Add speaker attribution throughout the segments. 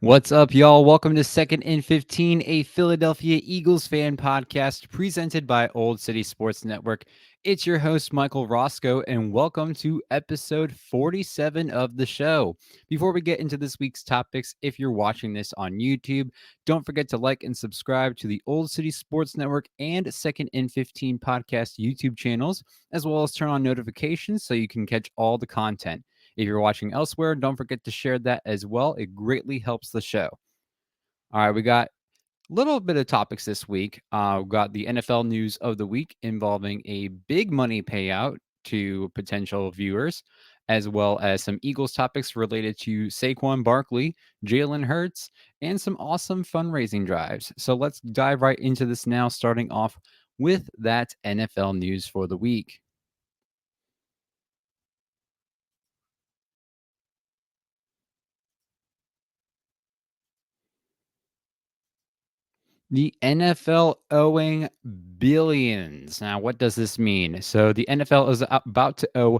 Speaker 1: What's up, y'all? Welcome to Second and 15, a Philadelphia Eagles fan podcast presented by Old City Sports Network. It's your host, Michael Roscoe, and welcome to episode 47 of the show. Before we get into this week's topics, if you're watching this on YouTube, don't forget to like and subscribe to the Old City Sports Network and Second and 15 podcast YouTube channels, as well as turn on notifications so you can catch all the content. If you're watching elsewhere, don't forget to share that as well. It greatly helps the show. All right, we got a little bit of topics this week. We've got the NFL news of the week involving a big money payout to potential viewers, as well as some Eagles topics related to Saquon Barkley, Jalen Hurts, and some awesome fundraising drives. So let's dive right into this now, starting off with that NFL news for the week. The NFL owing billions. Now, what does this mean? So, the NFL is about to owe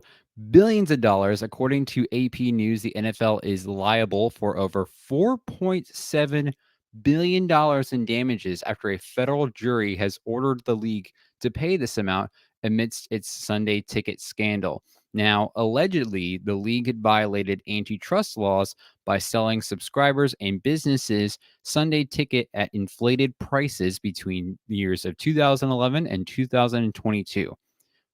Speaker 1: billions of dollars. According to AP News, the NFL is liable for over $4.7 billion in damages after a federal jury has ordered the league to pay this amount amidst its Sunday ticket scandal. Now, allegedly, the league had violated antitrust laws by selling subscribers and businesses Sunday ticket at inflated prices between the years of 2011 and 2022.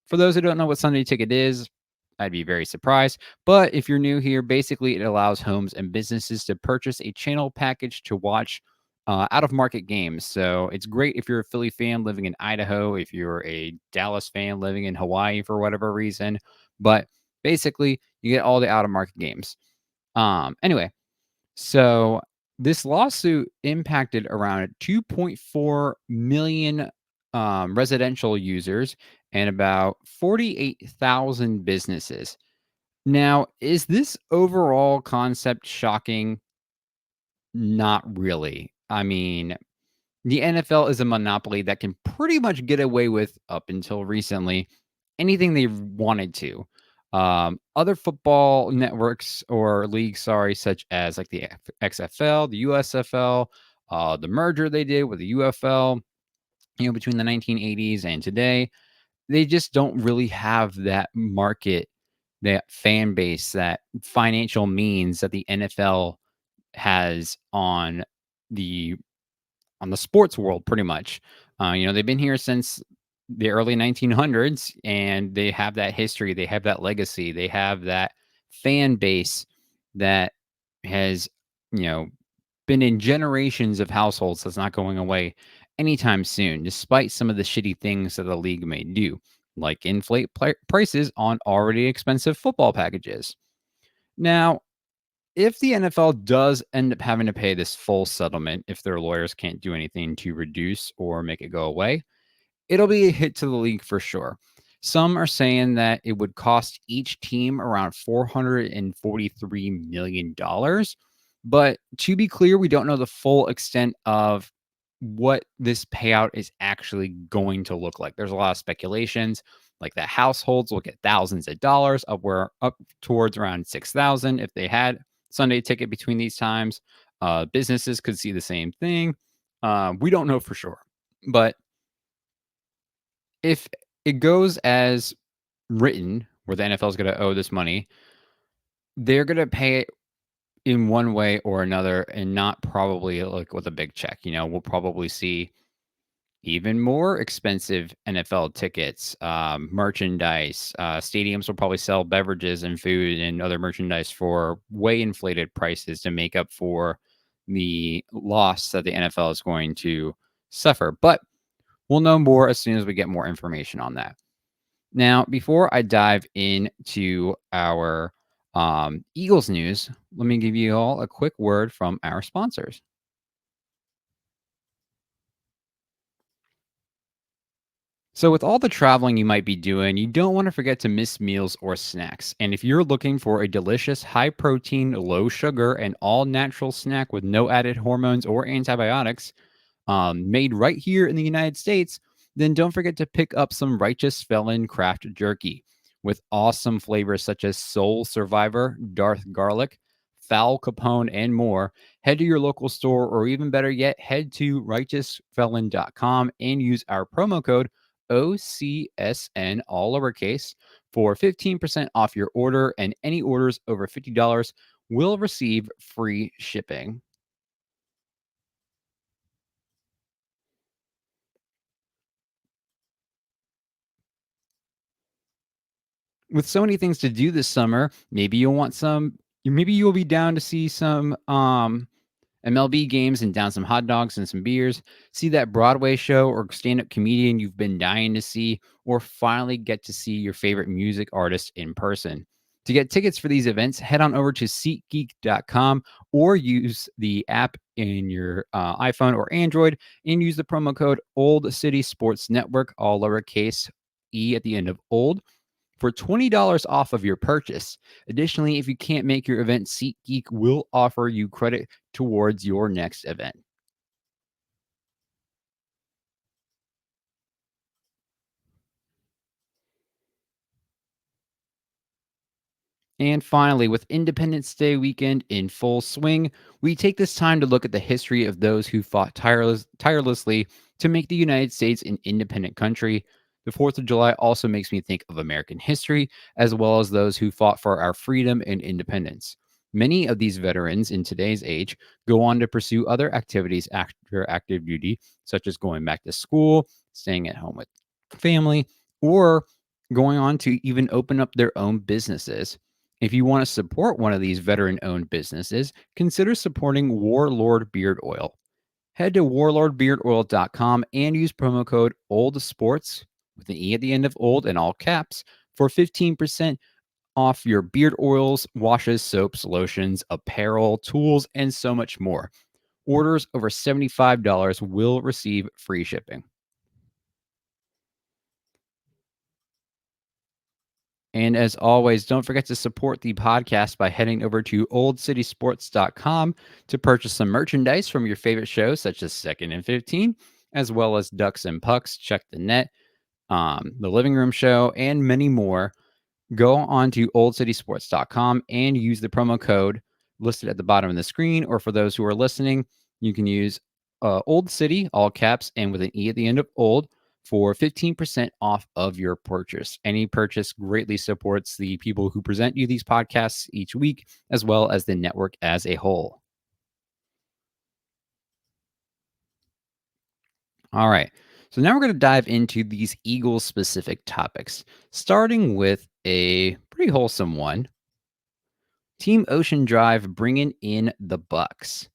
Speaker 1: For those who don't know what Sunday ticket is, I'd be very surprised. But if you're new here, basically it allows homes and businesses to purchase a channel package to watch out of market games. So it's great if you're a Philly fan living in Idaho, if you're a Dallas fan living in Hawaii for whatever reason. But basically, you get all the out of market games. Anyway, so this lawsuit impacted around 2.4 million residential users and about 48,000 businesses. Now, is this overall concept shocking? Not really. I mean, the NFL is a monopoly that can pretty much get away with, up until recently, anything they wanted to. Other football networks or leagues, sorry, such as like the XFL, the USFL, the merger they did with the UFL, between the 1980s and today, they just don't really have that market, that fan base, that financial means that the NFL has the on the sports world, pretty much. They've been here since the early 1900s, and they have that history, they have that legacy, they have that fan base that has, you know, been in generations of households. That's not going away anytime soon, despite some of the shitty things that the league may do, like inflate prices on already expensive football packages. Now, if the NFL does end up having to pay this full settlement, if their lawyers can't do anything to reduce or make it go away, it'll be a hit to the league for sure. Some are saying that it would cost each team around $443 million. But to be clear, we don't know the full extent of what this payout is actually going to look like. There's a lot of speculations, like that households will get thousands of dollars, up towards around 6,000 if they had Sunday ticket between these times. Businesses could see the same thing. We don't know for sure, but if it goes as written, where the NFL is going to owe this money, they're going to pay it in one way or another, and not probably like with a big check. We'll probably see Even more expensive NFL tickets, merchandise. Stadiums will probably sell beverages and food and other merchandise for way inflated prices to make up for the loss that the NFL is going to suffer. But we'll know more as soon as we get more information on that. Now, before I dive into our Eagles news, let me give you all a quick word from our sponsors. So, with all the traveling you might be doing, you don't want to forget to miss meals or snacks. And if you're looking for a delicious, high protein, low sugar, and all natural snack with no added hormones or antibiotics, made right here in the United States, then don't forget to pick up some Righteous Felon Craft Jerky with awesome flavors such as Soul Survivor, Darth Garlic, Foul Capone, and more. Head to your local store, or even better yet, head to righteousfelon.com and use our promo code OCSN, all lowercase, for 15% off your order, and any orders over $50 will receive free shipping. With so many things to do this summer, maybe you'll be down to see some MLB games and down some hot dogs and some beers, see that Broadway show or stand-up comedian you've been dying to see, or finally get to see your favorite music artist in person. To get tickets for these events, head on over to SeatGeek.com or use the app in your iPhone or Android and use the promo code Old City Sports Network, all lowercase e at the end of old, for $20 off of your purchase. Additionally, if you can't make your event, SeatGeek will offer you credit towards your next event. And finally, with Independence Day weekend in full swing, we take this time to look at the history of those who fought tirelessly to make the United States an independent country. The 4th of July also makes me think of American history, as well as those who fought for our freedom and independence. Many of these veterans in today's age go on to pursue other activities after active duty, such as going back to school, staying at home with family, or going on to even open up their own businesses. If you want to support one of these veteran owned businesses, consider supporting Warlord Beard Oil. Head to warlordbeardoil.com and use promo code OLDSPORTS with an E at the end of old in all caps for 15% off your beard oils, washes, soaps, lotions, apparel, tools, and so much more. Orders over $75 will receive free shipping. And as always, don't forget to support the podcast by heading over to oldcitysports.com to purchase some merchandise from your favorite shows, such as Second and 15, as well as Ducks and Pucks, Check the Net, The Living Room Show, and many more. Go on to oldcitysports.com and use the promo code listed at the bottom of the screen. Or for those who are listening, you can use Old City, all caps, and with an E at the end of old for 15% off of your purchase. Any purchase greatly supports the people who present you these podcasts each week, as well as the network as a whole. All right. So now we're going to dive into these Eagles specific topics, starting with a pretty wholesome one. Team Ocean Drive bringing in the Bucks.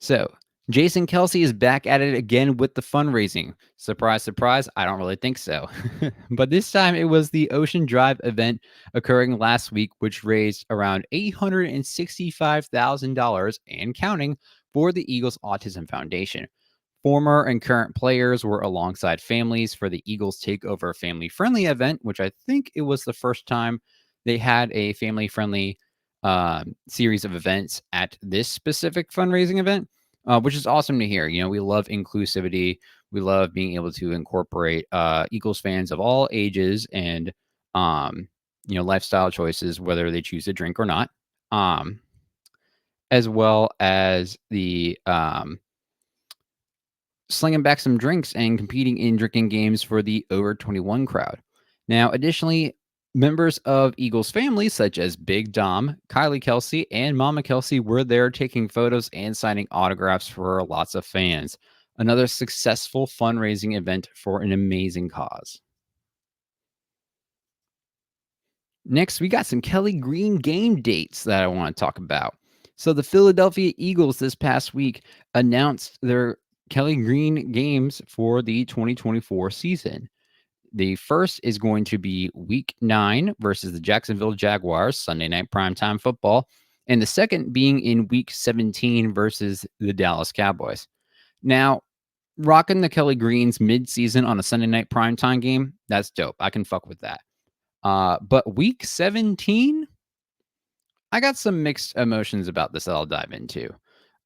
Speaker 1: So, Jason Kelsey is back at it again with the fundraising. Surprise, surprise, I don't really think so. But this time it was the Ocean Drive event occurring last week, which raised around $865,000 and counting for the Eagles Autism Foundation. Former and current players were alongside families for the Eagles Takeover Family Friendly event, which I think it was the first time they had a family friendly series of events at this specific fundraising event, which is awesome to hear. You know, we love inclusivity. We love being able to incorporate Eagles fans of all ages and, lifestyle choices, whether they choose to drink or not, as well as the slinging back some drinks and competing in drinking games for the over 21 crowd. Now, additionally, members of Eagles families such as Big Dom, Kylie Kelsey, and Mama Kelsey were there taking photos and signing autographs for lots of fans. Another successful fundraising event for an amazing cause. Next, we got some Kelly Green game dates that I want to talk about. So, the Philadelphia Eagles this past week announced their Kelly Green games for the 2024 season. The first is going to be week 9 versus the Jacksonville Jaguars, Sunday night primetime football. And the second being in week 17 versus the Dallas Cowboys. Now, rocking the Kelly Greens mid-season on a Sunday night primetime game, that's dope. I can fuck with that. But week 17, I got some mixed emotions about this that I'll dive into.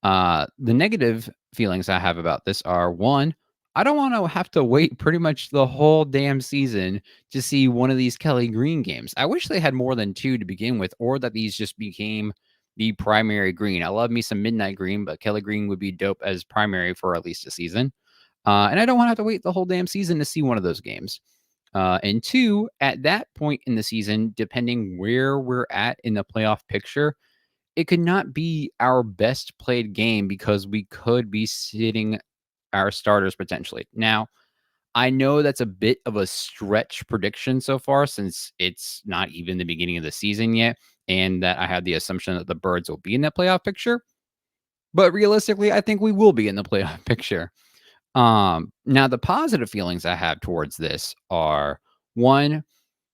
Speaker 1: The negative feelings I have about this are one, I don't want to have to wait pretty much the whole damn season to see one of these Kelly Green games. I wish they had more than two to begin with, or that these just became the primary green. I love me some Midnight Green, but Kelly Green would be dope as primary for at least a season. And I don't want to have to wait the whole damn season to see one of those games. And two, at that point in the season, depending where we're at in the playoff picture, it could not be our best played game because we could be sitting our starters potentially. Now, I know that's a bit of a stretch prediction so far since it's not even the beginning of the season yet, and that I have the assumption that the Birds will be in that playoff picture. But realistically, I think we will be in the playoff picture. Now the positive feelings I have towards this are one,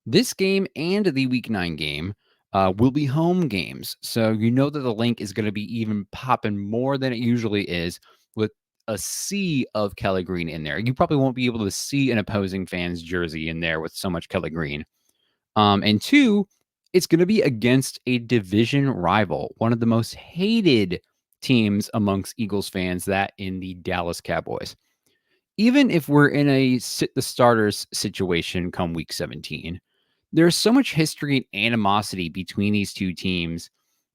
Speaker 1: this game and the week 9 game will be home games. So you know that the link is going to be even popping more than it usually is with a sea of Kelly Green in there. You probably won't be able to see an opposing fan's jersey in there with so much Kelly Green. And two, it's going to be against a division rival, one of the most hated teams amongst Eagles fans, that in the Dallas Cowboys. Even if we're in a sit the starters situation come week 17, there's so much history and animosity between these two teams.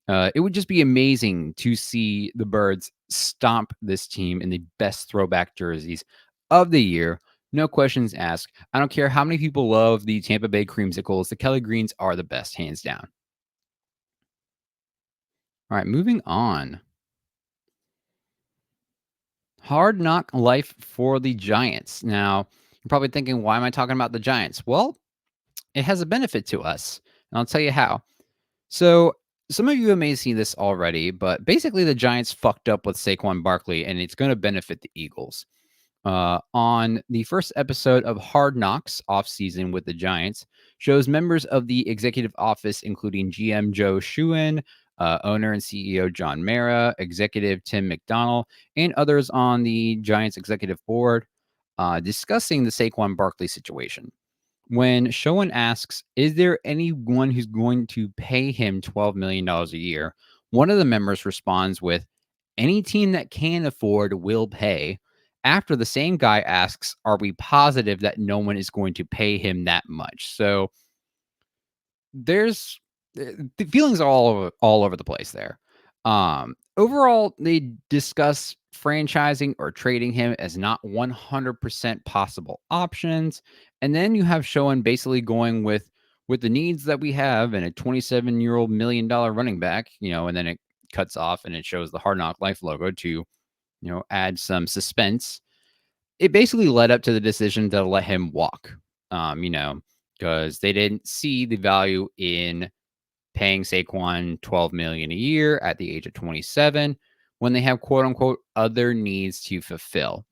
Speaker 1: It would just be amazing to see the Birds stomp this team in the best throwback jerseys of the year. No questions asked. I don't care how many people love the Tampa Bay Creamsicles. The Kelly Greens are the best, hands down. All right, moving on. Hard knock life for the Giants. Now, you're probably thinking, why am I talking about the Giants? Well, it has a benefit to us, and I'll tell you how. So, some of you may have seen this already, but basically, the Giants fucked up with Saquon Barkley, and it's going to benefit the Eagles. On the first episode of Hard Knocks offseason with the Giants, shows members of the executive office, including GM Joe Shewan, owner and CEO John Mara, executive Tim McDonald, and others on the Giants executive board, discussing the Saquon Barkley situation. When Showen asks, is there anyone who's going to pay him $12 million a year? One of the members responds with, any team that can afford will pay. After the same guy asks, are we positive that no one is going to pay him that much? So there's the feelings are all over the place there. Overall, they discuss franchising or trading him as not 100% possible options, and then you have Showen basically going with the needs that we have and a 27-year-old $1 million running back, and then it cuts off and it shows the Hard Knock Life logo to add some suspense. It basically led up to the decision to let him walk. Because they didn't see the value in paying Saquon $12 million a year at the age of 27 when they have quote unquote other needs to fulfill.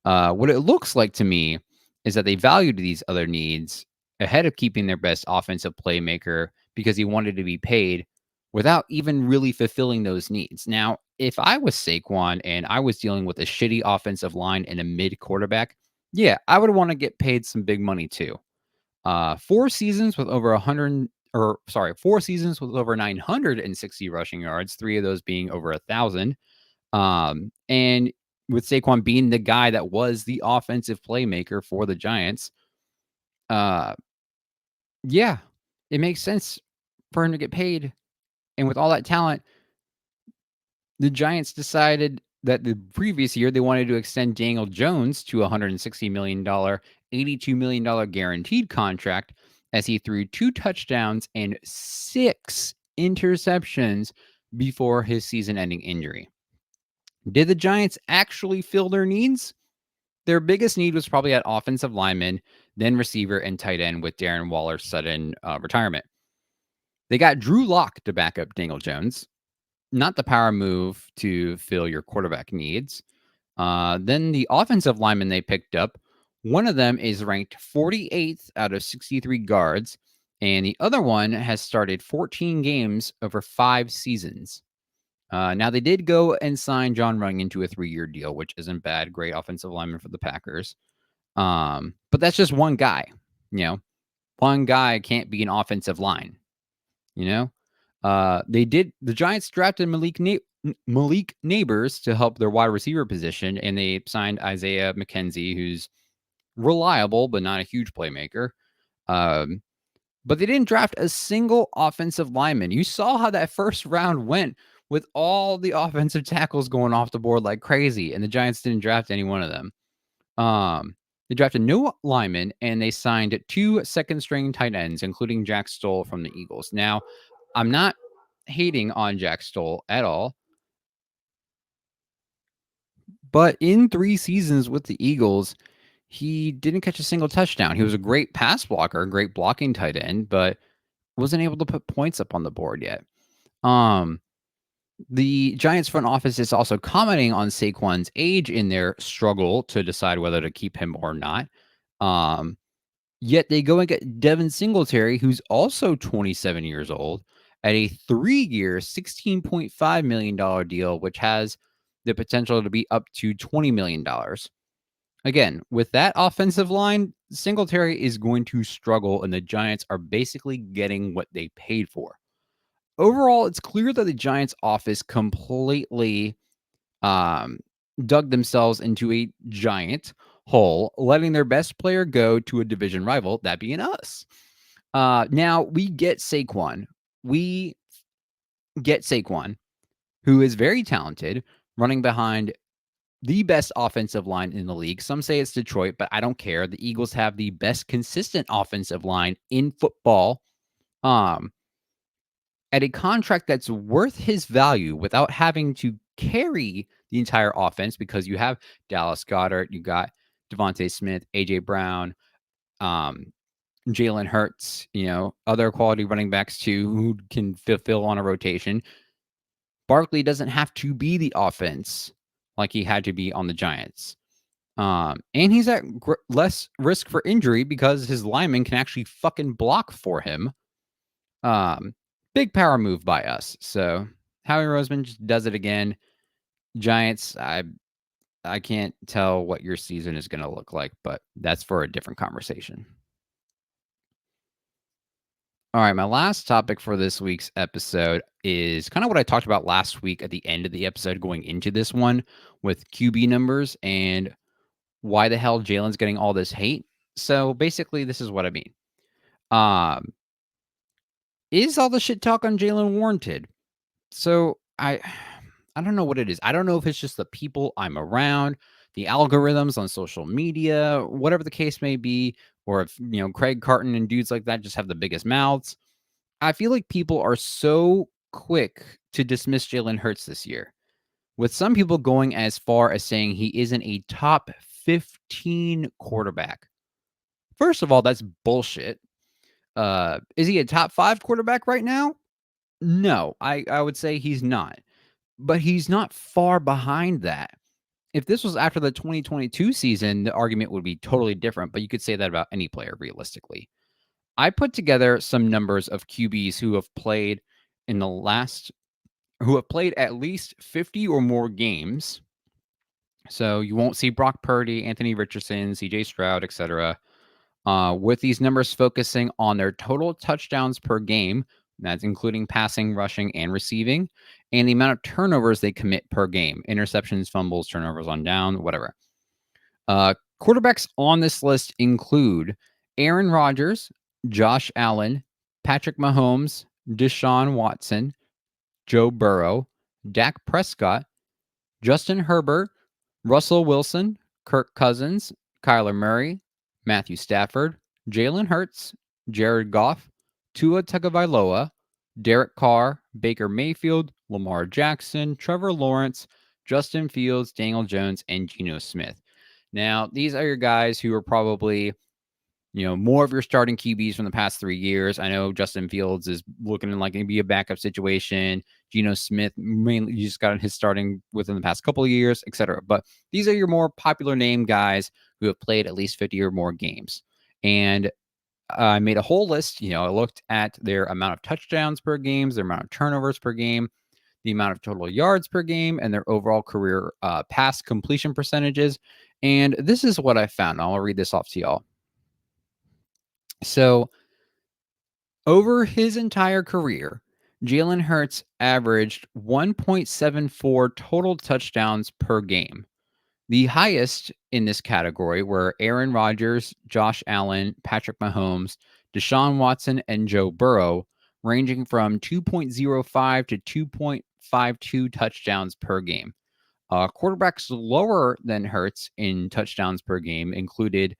Speaker 1: What it looks like to me is that they valued these other needs ahead of keeping their best offensive playmaker because he wanted to be paid without even really fulfilling those needs. Now, if I was Saquon and I was dealing with a shitty offensive line and a mid quarterback, yeah, I would want to get paid some big money too. 4 seasons with over 960 rushing yards, 3 of those being over 1,000. And with Saquon being the guy that was the offensive playmaker for the Giants, uh, yeah, it makes sense for him to get paid. And with all that talent, the Giants decided that the previous year they wanted to extend Daniel Jones to a $160 million, $82 million guaranteed contract as he threw 2 touchdowns and 6 interceptions before his season ending injury. Did the Giants actually fill their needs? Their biggest need was probably at offensive lineman, then receiver and tight end with Darren Waller's sudden retirement. They got Drew Lock to back up Daniel Jones, not the power move to fill your quarterback needs. Then the offensive lineman they picked up, one of them is ranked 48th out of 63 guards, and the other one has started 14 games over 5 seasons. Now, they did go and sign John Runyon to a 3-year deal, which isn't bad. Great offensive lineman for the Packers. But that's just one guy. You know, one guy can't be an offensive line. You know, the Giants drafted Malik Neighbors to help their wide receiver position, and they signed Isaiah McKenzie, who's reliable but not a huge playmaker. But they didn't draft a single offensive lineman. You saw how that first round went with all the offensive tackles going off the board like crazy, and the Giants didn't draft any one of them. They drafted no linemen, and they signed 2 second-string tight ends, including Jack Stoll from the Eagles. Now, I'm not hating on Jack Stoll at all, but in 3 seasons with the Eagles, he didn't catch a single touchdown. He was a great pass blocker, great blocking tight end, but wasn't able to put points up on the board yet. Um, the Giants front office is also commenting on Saquon's age in their struggle to decide whether to keep him or not. Um, Yet they go and get Devin Singletary, who's also 27 years old, at a 3-year, $16.5 million deal, which has the potential to be up to $20 million. Again, with that offensive line, Singletary is going to struggle, and the Giants are basically getting what they paid for. Overall, it's clear that the Giants office completely dug themselves into a giant hole, letting their best player go to a division rival, that being us. Now we get Saquon. We get Saquon, who is very talented, running behind the best offensive line in the league. Some say it's Detroit, but I don't care. The Eagles have the best consistent offensive line in football. At a contract that's worth his value without having to carry the entire offense, because you have Dallas Goedert, you got Devontae Smith, AJ Brown, Jalen Hurts, other quality running backs too who can fulfill on a rotation. Barkley doesn't have to be the offense like he had to be on the Giants. And he's at less risk for injury because his linemen can actually fucking block for him. Big power move by us. So Howie Roseman just does it again. Giants, I can't tell what your season is going to look like, but that's for a different conversation. All right, my last topic for this week's episode is kind of what I talked about last week at the end of the episode going into this one with QB numbers and why the hell Jalen's getting all this hate. So basically, this is what I mean. Is all the shit talk on Jalen warranted? So I don't know what it is. I don't know if it's just the people I'm around, the algorithms on social media, whatever the case may be, or if, Craig Carton and dudes like that just have the biggest mouths. I feel like people are so quick to dismiss Jalen Hurts this year, with some people going as far as saying he isn't a top 15 quarterback. First of all, that's bullshit. Is he a top 5 quarterback right now? No, I would say he's not. But he's not far behind that. If this was after the 2022 season, the argument would be totally different, but you could say that about any player realistically. I put together some numbers of QBs who have played at least 50 or more games. So you won't see Brock Purdy, Anthony Richardson, CJ Stroud, etc. With these numbers focusing on their total touchdowns per game, that's including passing, rushing, and receiving, and the amount of turnovers they commit per game, interceptions, fumbles, turnovers on down, whatever. Quarterbacks on this list include Aaron Rodgers, Josh Allen, Patrick Mahomes, Deshaun Watson, Joe Burrow, Dak Prescott, Justin Herbert, Russell Wilson, Kirk Cousins, Kyler Murray, Matthew Stafford, Jalen Hurts, Jared Goff, Tua Tagovailoa, Derek Carr, Baker Mayfield, Lamar Jackson, Trevor Lawrence, Justin Fields, Daniel Jones, and Geno Smith. Now, these are your guys who are probably, more of your starting QBs from the past 3 years. I know Justin Fields is looking like maybe a backup situation. Geno Smith mainly just got his starting within the past couple of years, etc. But these are your more popular name guys who have played at least 50 or more games. And I made a whole list. I looked at their amount of touchdowns per game, their amount of turnovers per game, the amount of total yards per game, and their overall career pass completion percentages. And this is what I found. I'll read this off to y'all. So, over his entire career, Jalen Hurts averaged 1.74 total touchdowns per game. The highest in this category were Aaron Rodgers, Josh Allen, Patrick Mahomes, Deshaun Watson, and Joe Burrow, ranging from 2.05 to 2.52 touchdowns per game. Quarterbacks lower than Hurts in touchdowns per game included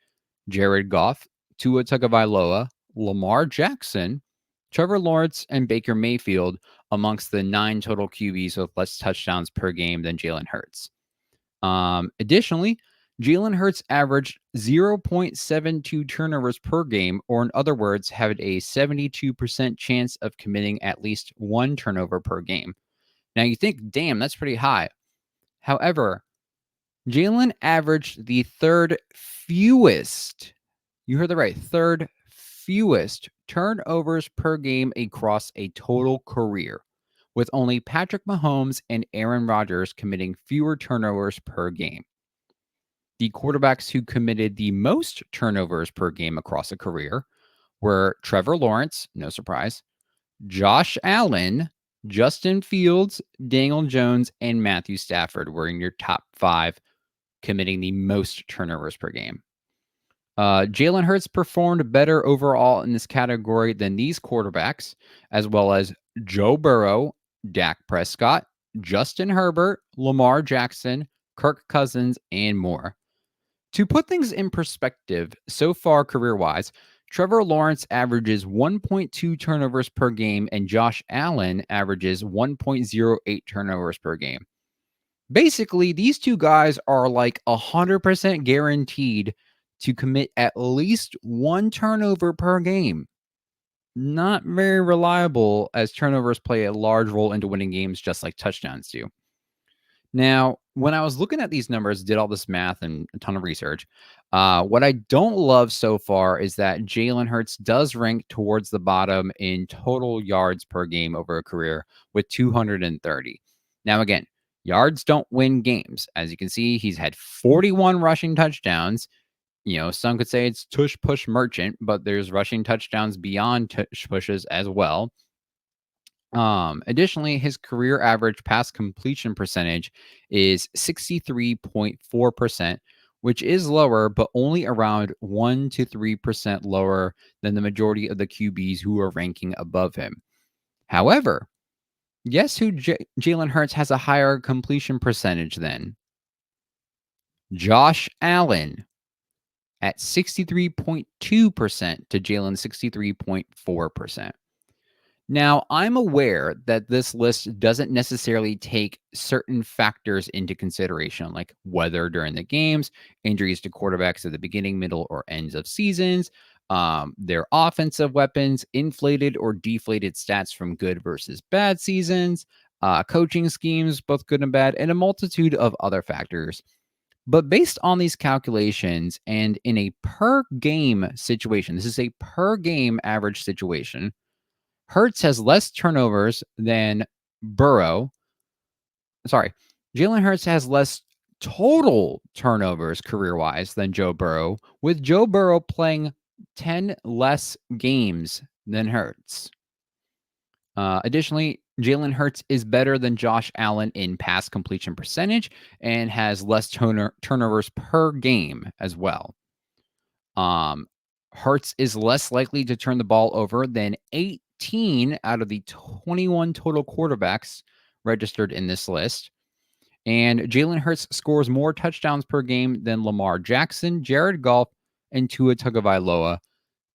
Speaker 1: Jared Goff, Tua Tagovailoa, Lamar Jackson, Trevor Lawrence, and Baker Mayfield amongst the 9 total QBs with less touchdowns per game than Jalen Hurts. Additionally, Jalen Hurts averaged 0.72 turnovers per game, or in other words, had a 72% chance of committing at least 1 turnover per game. Now you think, damn, that's pretty high. However, Jalen averaged the third fewest, you heard that right, third fewest turnovers per game across a total career, with only Patrick Mahomes and Aaron Rodgers committing fewer turnovers per game. The quarterbacks who committed the most turnovers per game across a career were Trevor Lawrence, no surprise, Josh Allen, Justin Fields, Daniel Jones, and Matthew Stafford were in your top 5 committing the most turnovers per game. Jalen Hurts performed better overall in this category than these quarterbacks, as well as Joe Burrow, Dak Prescott, Justin Herbert, Lamar Jackson, Kirk Cousins, and more. To put things in perspective, so far career-wise, Trevor Lawrence averages 1.2 turnovers per game, and Josh Allen averages 1.08 turnovers per game. Basically, these two guys are like 100% guaranteed to commit at least 1 turnover per game. Not very reliable, as turnovers play a large role into winning games just like touchdowns do. Now, when I was looking at these numbers, did all this math and a ton of research, what I don't love so far is that Jalen Hurts does rank towards the bottom in total yards per game over a career with 230. Now, again, yards don't win games. As you can see, he's had 41 rushing touchdowns. Some could say it's tush push merchant, but there's rushing touchdowns beyond tush pushes as well. Additionally, his career average pass completion percentage is 63.4%, which is lower, but only around 1 to 3% lower than the majority of the QBs who are ranking above him. However, guess who Jalen Hurts has a higher completion percentage than? Josh Allen at 63.2% to Jalen's 63.4%. Now, I'm aware that this list doesn't necessarily take certain factors into consideration, like weather during the games, injuries to quarterbacks at the beginning, middle, or ends of seasons, their offensive weapons, inflated or deflated stats from good versus bad seasons, coaching schemes, both good and bad, and a multitude of other factors. But based on these calculations and in a per game situation, this is a per game average situation, Hurts has less turnovers than Burrow. Sorry, Jalen Hurts has less total turnovers career-wise than Joe Burrow, with Joe Burrow playing 10 less games than Hurts. Additionally, Jalen Hurts is better than Josh Allen in pass completion percentage and has less turnovers per game as well. Hurts is less likely to turn the ball over than 18 out of the 21 total quarterbacks registered in this list. And Jalen Hurts scores more touchdowns per game than Lamar Jackson, Jared Goff, and Tua Tagovailoa.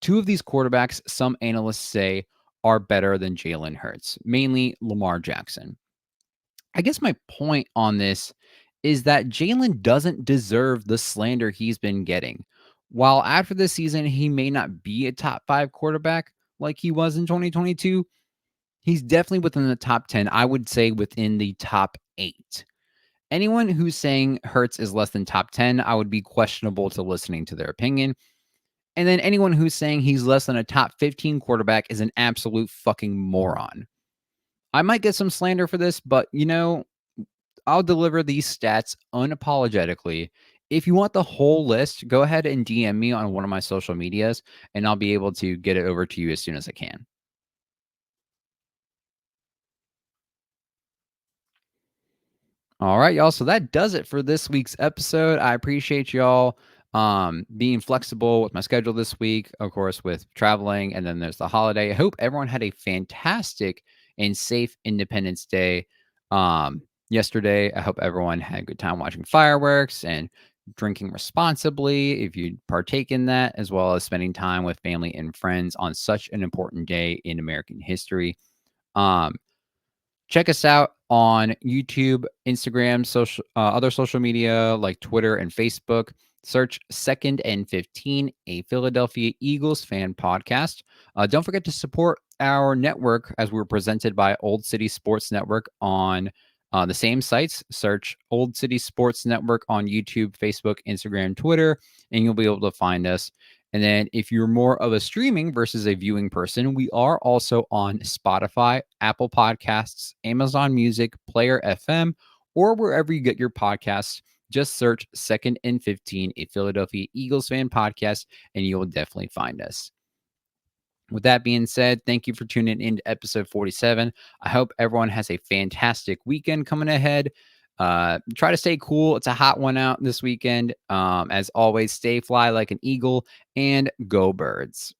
Speaker 1: 2 of these quarterbacks, some analysts say, are better than Jalen Hurts, mainly Lamar Jackson. I guess my point on this is that Jalen doesn't deserve the slander he's been getting. While after this season, he may not be a top 5 quarterback like he was in 2022, he's definitely within the top 10. I would say within the top 8. Anyone who's saying Hurts is less than top 10, I would be questionable to listening to their opinion. And then anyone who's saying he's less than a top 15 quarterback is an absolute fucking moron. I might get some slander for this, but I'll deliver these stats unapologetically. If you want the whole list, go ahead and DM me on one of my social medias, and I'll be able to get it over to you as soon as I can. All right, y'all. So that does it for this week's episode. I appreciate y'all being flexible with my schedule this week, of course, with traveling, and then there's the holiday. I hope everyone had a fantastic and safe Independence Day yesterday. I hope everyone had a good time watching fireworks and drinking responsibly if you partake in that, as well as spending time with family and friends on such an important day in American history. Um, Check us out on YouTube, Instagram, other social media like Twitter and Facebook. Search Second and 15, a Philadelphia Eagles fan podcast. Don't forget to support our network as we're presented by Old City Sports Network on the same sites. Search Old City Sports Network on YouTube, Facebook, Instagram, Twitter, and you'll be able to find us. And then if you're more of a streaming versus a viewing person, we are also on Spotify, Apple Podcasts, Amazon Music, Player FM, or wherever you get your podcasts. Just search Second and 15, a Philadelphia Eagles fan podcast, and you will definitely find us. With that being said, thank you for tuning in to episode 47. I hope everyone has a fantastic weekend coming ahead. Try to stay cool. It's a hot one out this weekend. As always, stay fly like an eagle and go birds.